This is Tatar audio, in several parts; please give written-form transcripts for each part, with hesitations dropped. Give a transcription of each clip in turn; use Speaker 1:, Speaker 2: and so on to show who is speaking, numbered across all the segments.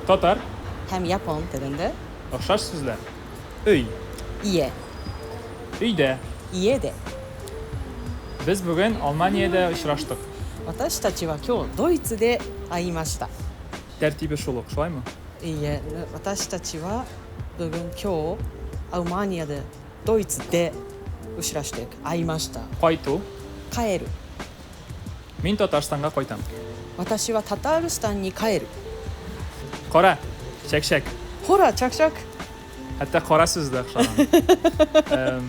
Speaker 1: Татар
Speaker 2: һәм япон телендә
Speaker 1: охшаш сүзләр. Өй,
Speaker 2: ие,
Speaker 1: өйдә.
Speaker 2: иеде.
Speaker 1: Без бүген Алманиядә очраштык.
Speaker 2: 私たちは今日ドイツで会いました。
Speaker 1: Тәртибе шул ук, шулаймы?
Speaker 2: いいえ、私たちは今日アルマニアでドイツでuchrashdik,会いました。
Speaker 1: Кайту.
Speaker 2: 帰る。
Speaker 1: Мин Татарстанга кайтам.
Speaker 2: 私はタタールスタンに帰る。
Speaker 1: Кара, чәк-чәк.
Speaker 2: ほら、チャクチャク。
Speaker 1: Хәтта кара сүз дә охшаган.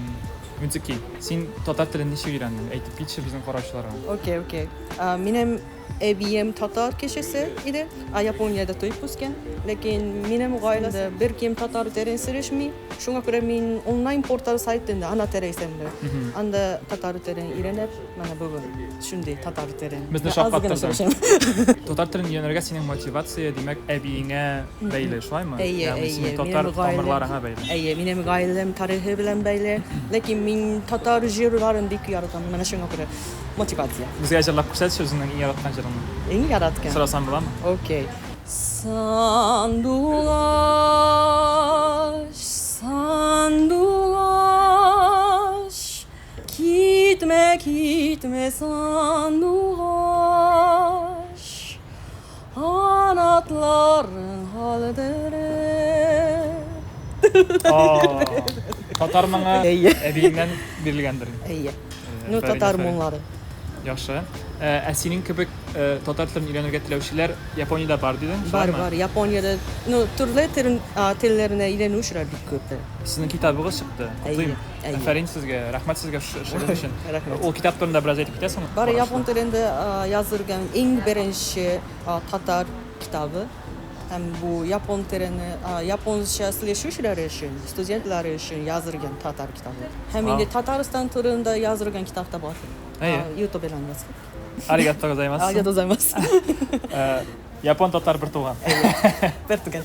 Speaker 1: Мидзуки, син татар телен ничек өйрәндең? Әйтеп китче безнең караучыларга.
Speaker 2: Окей, окей. Минем әбием татар кешесе иде. Япониядә туып үскән. Ләкин минем гаиләдә бер кем татар телен сөйләшми. Шуңа күрә мин онлайн портал сайтында ана терәсендә. Анда татар телен өйрәнеп, менә бүген шундый татар телен.
Speaker 1: Безне шаккаттырды. Татар телен өйрәнергә синең мотивация, димәк, әбиеңә бәйле, шулаймы?
Speaker 2: Әйе,
Speaker 1: татар тамырларына бәйле.
Speaker 2: Әйе, минем гаиләм тарихы белән бәйле. Ләкин мин татар җырларын бик яратам. Менә шуңа күрә мотивация.
Speaker 1: Безгә җырлап күрсәтсә үзеңнең иң яраткан җырыңны.
Speaker 2: Иң яраткан.
Speaker 1: Сорасам буламы?
Speaker 2: Окей. Сандугаш, сандугаш, китмә, китмә, сандугаш, анатларың халдыры.
Speaker 1: Татар моңа әбиеңнән бирелгәндер.
Speaker 2: Әйе. Ну, татар моңлары.
Speaker 1: Яхшы. Ә синең кебек татар телен өйрәнергә теләүчеләр Япониядә бар дидең?
Speaker 2: Бар. Япониядә, ну, төрле телләрне өйрәнү эшләр бик күп.
Speaker 1: Сезнең китабыгыз чыкты. Котлыйм. Афәрин сезгә, рәхмәт сезгә шуның өчен. Ул китап турында бераз әйтеп китәсеңме?
Speaker 2: Бар япон телендә язылган иң беренче татар китабы. Һәм бу япон телене, японча сөйләшүчеләр өчен, студентлар өчен язылган татар китабы. Һәм инде Татарстан турында язылган китап та бар. YouTube белән язылган.
Speaker 1: Аригато гозаймасу.
Speaker 2: Аригато гозаймасу.
Speaker 1: Япон татар бер туган.
Speaker 2: Бер туган.